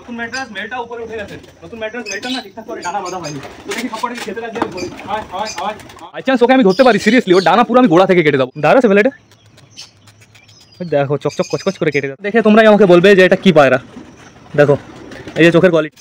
নতুন ম্যাট্রেস মেলটা উপরে উঠে গেছে, নতুন ম্যাট্রেস মেলটা না ঠিকঠাক করে ডানা বাঁধা হয়নি, তো দেখি সবকটা খেতে লাগবে বলি বাই চান্স ওকে আমি ধরতে পারি সিরিয়াসলি, ওর ডানা পুরো আমি গোড়া থেকে কেটে দেবো। দাঁড়া সেভেলেটে দেখো চকচক কচকচ করে কেটে দেবো। দেখে তোমরাই আমাকে বলবে যে এটা কি পায়রা। দেখো এই যে চোখের কোয়ালিটি।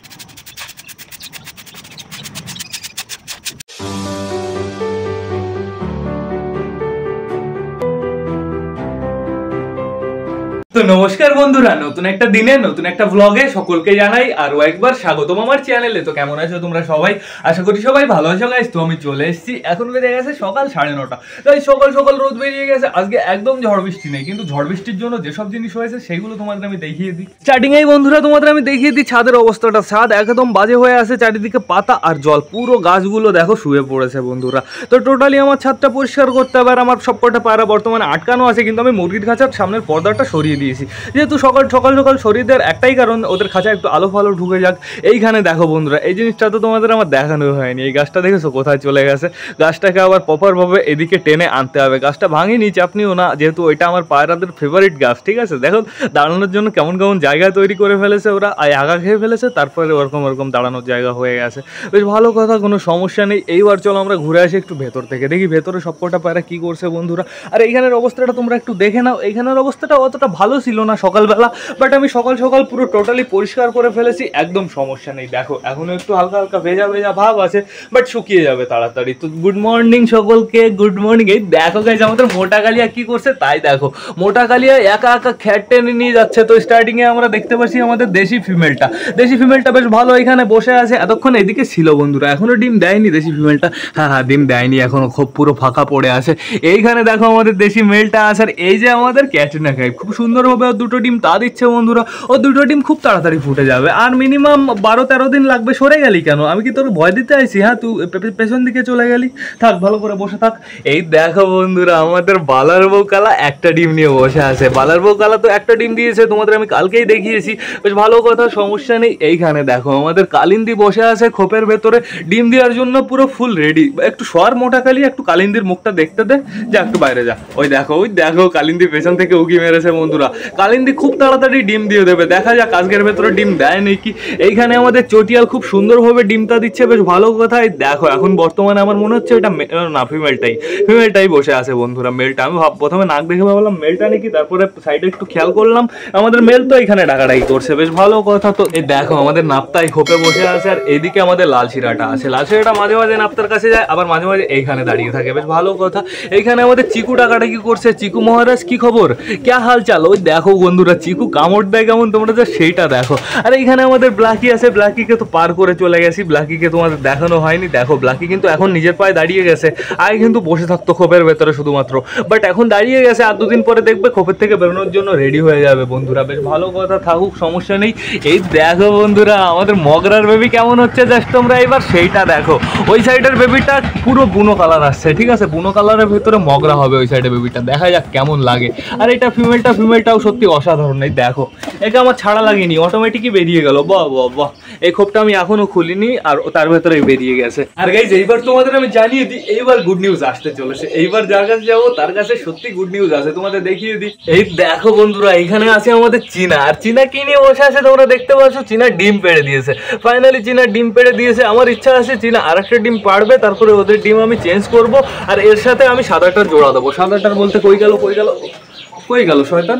তো নমস্কার বন্ধুরা, নতুন একটা দিনে নতুন একটা ব্লগে সকলকে জানাই আরো একবার স্বাগতম আমার চ্যানেলে। তো কেমন আছো তোমরা সবাই? আশা করি সবাই ভালো আছো গাইস। তো আমি চলে এসেছি, এখন বেজে গেছে সকাল 9:30। তো এই সকাল সকাল রোদ বেরিয়ে গেছে, আজকে একদম ঝড় বৃষ্টি নেই, কিন্তু ঝড় বৃষ্টির জন্য যেসব জিনিস হয়েছে সেগুলো তোমাদের আমি দেখিয়ে দিই। স্টার্টিং এই বন্ধুরা তোমাদের আমি দেখিয়ে দিই ছাদের অবস্থাটা। ছাদ একদম বাজে হয়ে আছে, চারিদিকে পাতা আর জল, পুরো গাছগুলো দেখো শুয়ে পড়েছে বন্ধুরা। তো টোটালি আমার ছাদটা পরিষ্কার করতে হবে। আর আমার সবকটা পায়রা বর্তমানে আটকানো আছে, কিন্তু আমি মুরগির খাঁচার সামনের পর্দাটা সরিয়ে দিয়েছি, যেহেতু সকাল সকাল সরিয়ে দেওয়ার একটাই কারণ, ওদের খাঁচা একটু আলো ফালো ঢুকে যাক। এইখানে দেখো বন্ধুরা, এই জিনিসটা তো তোমাদের আমার দেখানো হয়নি, এই গাছটা দেখেছো কোথায় চলে গেছে? গাছটাকে আবার প্রপারভাবে এদিকে টেনে আনতে হবে। গাছটা ভাঙিনি, চাপনিও না, যেহেতু ওইটা আমার পায়রাদের ফেভারিট গাছ। ঠিক আছে, দেখো দাঁড়ানোর জন্য কেমন কেমন জায়গা তৈরি করে ফেলেছে ওরা, আগা খেয়ে ফেলেছে, তারপরে ওরকম দাঁড়ানোর জায়গা হয়ে গেছে। বেশ ভালো কথা, কোনো সমস্যা নেই। এইবার চলো আমরা ঘুরে আসি একটু ভেতর থেকে, দেখি ভেতরে সবকটা পায়রা কি করছে বন্ধুরা। আর এইখানের অবস্থাটা তোমরা একটু দেখে নাও। এইখানের অবস্থাটা অতটা ভালো ছিল না সকালবেলা, বাট আমি সকাল সকাল পুরো টোটালি পরিষ্কার করে ফেলেছি, একদম সমস্যা নেই। দেখো এখনো একটু হালকা হালকা ভেজা ভেজা ভাব আছে, বাট শুকিয়ে যাবে তাড়াতাড়ি। তো গুড মর্নিং সকলকে, গুড মর্নিং। এই দেখো গাইস আমাদের মোটা কালিয়া কি করছে তাই দেখো। মোটা কালিয়া একা একা খ্যাট টেনে নিয়ে যাচ্ছে। তো স্টার্টিং এ আমরা দেখতে পাচ্ছি আমাদের দেশি ফিমেলটা বেশ ভালো এখানে বসে আছে, এতক্ষণ এদিকে ছিল বন্ধুরা। এখনো ডিম দেয়নি দেশি ফিমেলটা, হ্যাঁ ডিম দেয়নি এখনো, খুব পুরো ফাঁকা পড়ে আছে। এইখানে দেখো আমাদের দেশি মেলটা আছে, আর এই যে আমাদের ক্যাটরিনা কাইফ খুব সুন্দরভাবে দুটো ডিম তা দিচ্ছে বন্ধুরা। ও দুটো ডিম খুব তাড়াতাড়ি ফুটে যাবে, আর মিনিমাম 12-13 দিন লাগবে। সরে গেলি কেন? আমি কি তোর ভয় দিতে আইছি? হ্যাঁ তুই পেছন দিকে চলে গেলি, থাক ভালো করে বসে থাক। এই দেখো বন্ধুরা আমাদের বালার বউ কালা একটা ডিম নিয়ে বসে আছে। বালার বউ কালা তো একটা ডিম দিয়েছে, তোমাদের আমি কালকেই দেখিয়েছি, বেশ ভালো কথা, সমস্যা নেই। এইখানে দেখো আমাদের কালিন্দি বসে আছে খোপের ভেতরে, ডিম দেওয়ার জন্য পুরো ফুল রেডি। একটু সর মোটা কালি, একটু কালিন্দির মুখটা দেখতে দে, যা একটু বাইরে যা। ওই দেখো কালিন্দি পেছন থেকে উকি মেরেছে বন্ধুরা। কালিন্দি খুব তাড়াতাড়ি ডিম দিয়ে দেবে, দেখা যাক আজকের ভেতরে ডিম দেয় নাকি। এইখানে আমাদের চটিয়াল খুব সুন্দরভাবে ডিমটা দিচ্ছে, বেশ ভালো কথাই। দেখো এখন বর্তমানে আমার মনে হচ্ছে এটা না ফিমেলটাই বসে আছে বন্ধুরা। মেলটা আমি প্রথমে নাক দেখে ভাবলাম মেলটা নাকি, তারপরে সাইডে একটু খেয়াল করলাম আমাদের মেল তো এখানে ডাকাডাকি করছে, বেশ ভালো কথা। তো এই দেখো আমাদের নাপ্তাই খোপে বসে আছে, আর এদিকে আমাদের লাল শিরাটা আছে। লাল শিরাটা মাঝে মাঝে নাপ্তার কাছে যায়, আবার মাঝে মাঝে এইখানে দাঁড়িয়ে থাকে, বেশ ভালো কথা। এইখানে আমাদের চিকু ডাকাডাকি করছে। চিকু মহারাজ কি খবর, ক্যা হাল চাল? ওই দেখো বন্ধুরা চিকু কামড় দেয় কেমন, তোমরা যা সেইটা দেখো। আর এইখানে আমাদের ব্ল্যাকি আছে, ব্ল্যাকিকে তো পার করে চলে গেছি, ব্ল্যাকিকে তোমাদের দেখানো হয়নি। দেখো ব্ল্যাকি কিন্তু এখন নিজের পায়ে দাঁড়িয়ে গেছে, আগে কিন্তু বসে থাকতো খোপের ভেতরে শুধুমাত্র, বাট এখন দাঁড়িয়ে গেছে। আর দুদিন পরে দেখবে খোপের থেকে বেরোনোর জন্য রেডি হয়ে যাবে বন্ধুরা, বেশ ভালো কথা, থাকুক সমস্যা নেই। এই দেখো বন্ধুরা আমাদের মগরার বেবি কেমন হচ্ছে, জাস্ট তোমরা এবার সেইটা দেখো। ওই সাইডের বেবিটা পুরো বুনো কালার আসছে, ঠিক আছে, বুনো কালারের ভেতরে মগরা হবে ওই সাইডের বেবিটা, দেখা যাক কেমন লাগে। আর এটা ফিমেলটাও সত্যি অসাধারণ। এই দেখো একে আমার ছাড়া লাগেনি, অটোমেটিকই বেরিয়ে গেল, বাহ বাহ বাহ। এই খোপটা আমি এখনো খুলিনি, আর তার ভেতরে বেরিয়ে গেছে। আর গাইজ এইবার তোমাদের আমি জানিয়ে দিই, এইবার গুড নিউজ আসতে চলেছে। এইবার যার কাছে যাবো তার কাছে সত্যি গুড নিউজ আছে, তোমাদের দেখিয়ে দিই। এই দেখো বন্ধুরা এখানে আছে আমাদের চীনা, আর চীনা কি নিয়ে বসে আছে তোমরা দেখতে পাচ্ছ, চীনা ডিম পেড়ে দিয়েছে। ফাইনালি চীনা ডিম পেড়ে দিয়েছে। আমার ইচ্ছা আছে চীনা আরেকটা ডিম পাড়বে, তারপরে ওদের ডিম আমি চেঞ্জ করব, আর এর সাথে আমি সাদাটার জোড়া দেবো। সাদাটার বলতে কই গেল শয়তান,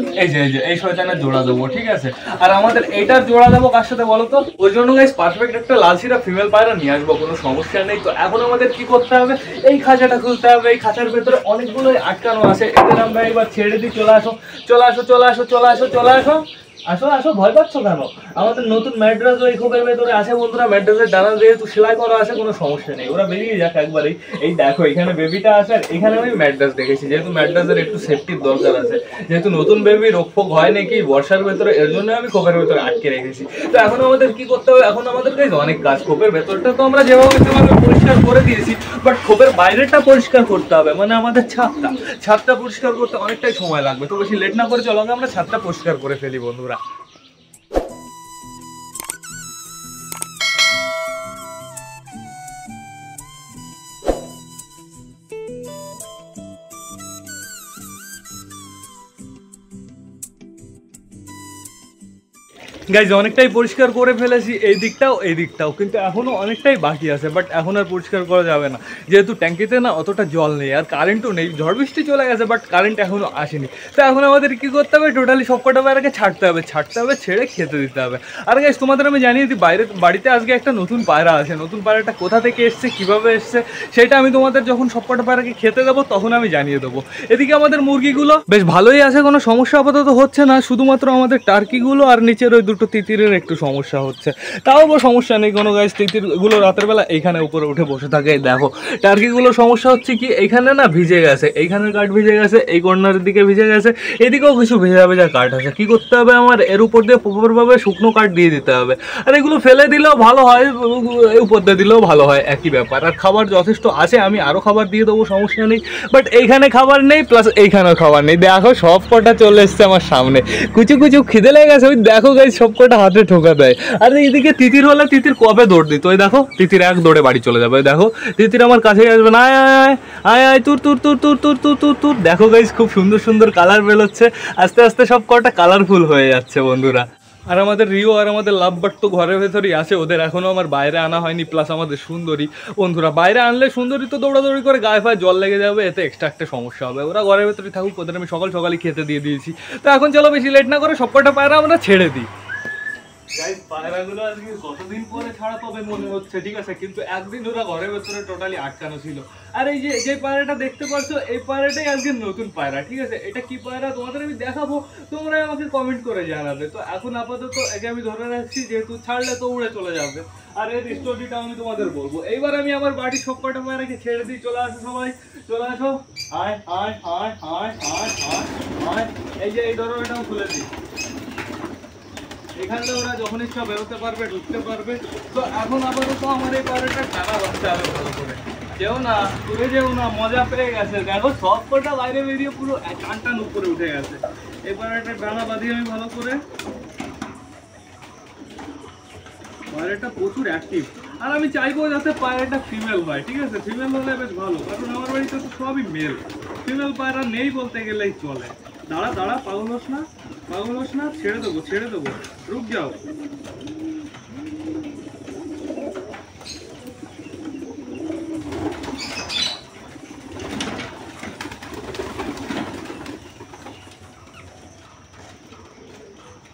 এই শয়তানের জোড়া দেবো, ঠিক আছে। আর আমাদের এইটার জোড়া দেবো কার সাথে বলো তো? ওই জন্য গাইস পারফেক্ট একটা লালশিরা ফিমেল পায়রা নিয়ে আসবো, কোনো সমস্যা নেই। তো এখন আমাদের কি করতে হবে, এই খাঁচাটা খুলতে হবে। এই খাঁচার ভেতরে অনেকগুলো আটকানো আছে, এদের আমরা এবার ছেড়ে দিই। চলে আসো ভয় পাচ্ছ কেন? আমাদের নতুন ম্যাড্রাস ওই খোপের ভেতরে আছে বন্ধুরা। ম্যাড্রাসের ডানা যেহেতু সেলাই করা আছে, কোনো সমস্যা নেই, ওরা বেরিয়ে যাক একবারেই। এই দেখো এখানে বেবিটা আছে, আর এখানে আমি ম্যাড্রাস দেখেছি, যেহেতু ম্যাড্রাসের একটু সেফটির দরকার আছে, যেহেতু নতুন বেবি রোগফোক হয় নাকি বর্ষার ভেতরে, এর জন্য আমি খোপের ভেতরে আটকে রেখেছি। তো এখন আমাদের কি করতে হবে, এখন আমাদের কাছে অনেক কাজ। খোপের ভেতরটা তো আমরা যেভাবে পরিষ্কার করে দিয়েছি, বাট খোপের বাইরেটা পরিষ্কার করতে হবে, মানে আমাদের ছাদটা পরিষ্কার করতে অনেকটাই সময় লাগবে। তো বেশি লেট না করে চলো আমরা ছাদটা পরিষ্কার করে ফেলি বন্ধুরা। গাইজ অনেকটাই পরিষ্কার করে ফেলেছি এই দিকটাও, কিন্তু এখনও অনেকটাই বাকি আছে, বাট এখন আর পরিষ্কার করা যাবে না, যেহেতু ট্যাঙ্কিতে না অতটা জল নেই আর কারেন্টও নেই। ঝড় বৃষ্টি চলে গেছে বাট কারেন্ট এখনও আসেনি। তো এখন আমাদের কী করতে হবে, টোটালি সব কটা পায়রাকে ছাড়তে হবে, ছেড়ে খেতে দিতে হবে। আর গাইজ তোমাদের আমি জানিয়ে দিই, বাড়িতে আজকে একটা নতুন পায়রা আছে। নতুন পায়রাটা কোথা থেকে এসছে, কীভাবে এসছে, সেটা আমি তোমাদের যখন সব কটা পায়রাকে খেতে দেবো তখন আমি জানিয়ে দেবো। এদিকে আমাদের মুরগিগুলো বেশ ভালোই আছে, কোনো সমস্যা আপাতত হচ্ছে না, শুধুমাত্র আমাদের টার্কিগুলো আর নিচের ওই দুটো তিতিরের একটু সমস্যা হচ্ছে। তাও সমস্যা নেই কোনো গাইজ, তিতিরগুলো রাতের বেলা এইখানে উপরে উঠে বসে থাকে। দেখো টার্কিগুলোর সমস্যা হচ্ছে কি, এইখানে না ভিজে গেছে, এইখানের কাঠ ভিজে গেছে, এই কর্নারের দিকে ভিজে গেছে, এদিকেও কিছু ভেজা ভেজা কাঠ আছে। কী করতে হবে, আমার এর উপর দিয়ে প্রপারভাবে শুকনো কাঠ দিয়ে দিতে হবে। আর এগুলো ফেলে দিলেও ভালো হয়, উপর দিয়ে দিলেও ভালো হয়, একই ব্যাপার। আর খাবার যথেষ্ট আছে, আমি আরও খাবার দিয়ে দেবো, সমস্যা নেই। বাট এইখানে খাবার নেই, প্লাস এইখানেও খাবার নেই। দেখো সব কটা চলে এসছে আমার সামনে, কুচু খিদে লেগে গেছে। ওই দেখো গাইজ সব কটা হাতে ঠোকা দেয়। আর এইদিকে তিতির হলে তিতির কবে দৌড় দিত, ওই দেখো তিতির এক দৌড়ে বাড়ি চলে যাবে। দেখো তিতির আমার কাছে আসবে না, আয় তুর তুর তুর তুর তুর তুর তুর তুর। দেখো গাইজ খুব সুন্দর সুন্দর কালার বেরোচ্ছে, আস্তে আস্তে সব কটা কালারফুল হয়ে যাচ্ছে বন্ধুরা। আর আমাদের রিও আর আমাদের লাভবার্ড তো ঘরের ভেতরেই আছে, ওদের এখনও আমার বাইরে আনা হয়নি। প্লাস আমাদের সুন্দরী বন্ধুরা, বাইরে আনলে সুন্দরী তো দৌড়াদৌড়ি করে গায়ে ফায়ে জল লেগে যাবে, এতে এক্সট্রা একটা সমস্যা হবে। ওরা ঘরের ভেতরেই থাকুক, ওদের আমি সকালই খেতে দিয়ে দিয়েছি। তো এখন চলো বেশি লেট না করে সব কটা পায়রা আমরা ছেড়ে দিই। গাইস পায়রাগুলো আজকে কতদিন পরে ছাড়া পাবে মনে হচ্ছে, ঠিক আছে, কিন্তু একদিন ওরা ঘরের ভেতরে টোটালি আটকানো ছিল। আর এই যে পায়রাটা দেখতে পাচ্ছ, এই পায়রাটাই আজকে নতুন পায়রা, ঠিক আছে। এটা কি পায়রা তোমাদের আমি দেখাবো, তোমরা আমাকে কমেন্ট করে জানাবে। তো এখন আপাতত একে আমি ধরে রাখছি, যেহেতু ছাড়লে তো উড়ে চলে যাবে। আর এর স্টোরিটা আমি তোমাদের বলবো। এইবার আমি আমার বাড়ির সব কটা পায়রাকে ছেড়ে দিই। চলে আসো সবাই, চলে আসো, আয় আয় আয় আয় আয় আয় আয়। এই যে এই দরজাটাও খুলে দিই, এখানে ওরা যখন ইচ্ছা বেরোতে পারবে, ঢুকতে পারবে। তো এখন আপাতত আমার এই পায়রাটা টানা বাঁধতে হবে ভালো করে। যেও না, তুলে যেও না, মজা পেয়ে গেছে। দেখো সব কটা বাইরে বেরিয়ে পুরো টান উপরে উঠে গেছে। এই পায়রাটা ডানা বাঁধিয়ে আমি ভালো করে। পায়রাটা প্রচুর অ্যাক্টিভ, আর আমি চাইবো যাতে পায়রাটা ফিমেল হয়, ঠিক আছে। ফিমেল হলে বেশ ভালো, কারণ আমার বাড়িতে তো সবই মেল। ফিমেল পায়রা নেই বলতে গেলেই চলে। দাঁড়া পাগল হোস না, ছেড়ে দেবো, রুক যাও।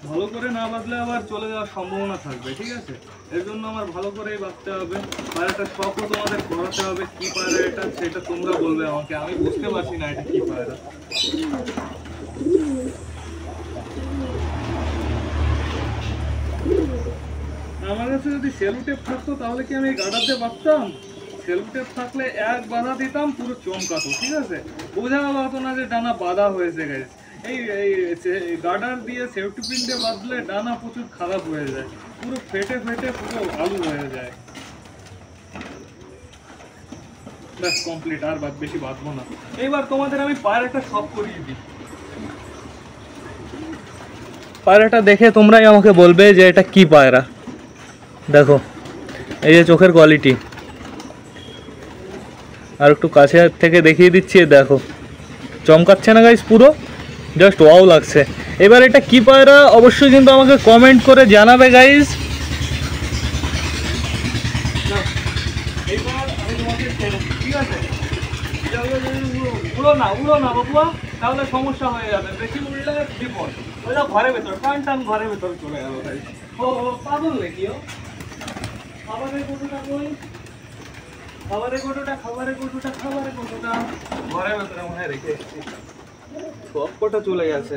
ভালো করে না বাঁধলে আবার চলে যাওয়ার সম্ভাবনা থাকবে, ঠিক আছে। এর জন্য আমার ভালো করেই বাঁধতে হবে। পায়রাটা শখও তোমাদের করাতে হবে। কি পায়রা এটা, সেটা তোমরা বলবে আমাকে, আমি বুঝতে পারছি না এটা কি পায়রা। আমার কাছে যদি সেলো টেপ থাকতো তাহলে কি আমি গার্ডার দিয়ে বাঁধতাম? সেলো টেপ থাকলে এক বাঁধা দিতাম, পুরো চমকাতো, ঠিক আছে। বোঝা হতো না যে ডানা বাঁধা হয়েছে গেছে। এই গার্ডার দিয়ে সেফটি পিন দিয়ে বাঁধলে ডানা প্রচুর খারাপ হয়ে যায়, পুরো ফেটে পুরো আলু হয়ে যায়। ব্যাস কমপ্লিট, আর বেশি বাঁধবো না। এইবার তোমাদের আমি পায়রাটা সব করিয়ে দিই। পায়রাটা দেখে তোমরাই আমাকে বলবে যে এটা কি পায়রা। দেখো এই যে চোখের কোয়ালিটি, আর একটু কাছে থেকে দেখিয়ে দিচ্ছি। দেখো চমকাচ্ছে না গাইস, পুরো জাস্ট ওয়াও লাগছে। এবার এটা কি পায়রা অবশ্যই কিন্তু আমাকে কমেন্ট করে জানাবে গাইস। এইবার আমি তোমাকে ঠিক আছে, উড়ো না বাবুয়া, তাহলে সমস্যা হয়ে যাবে। বেশি উড়লে বিপদ। ওইটা ঘরের ভেতর টান ঘরের ভেতরে চলে গেল ভাই। ও পাগল নাকি? খাবারের গরুটা কই? খাবারের গরুটা ঘরের ভেতরে মনে হয় রেখে এসেছি। সব কটা চলে গেছে।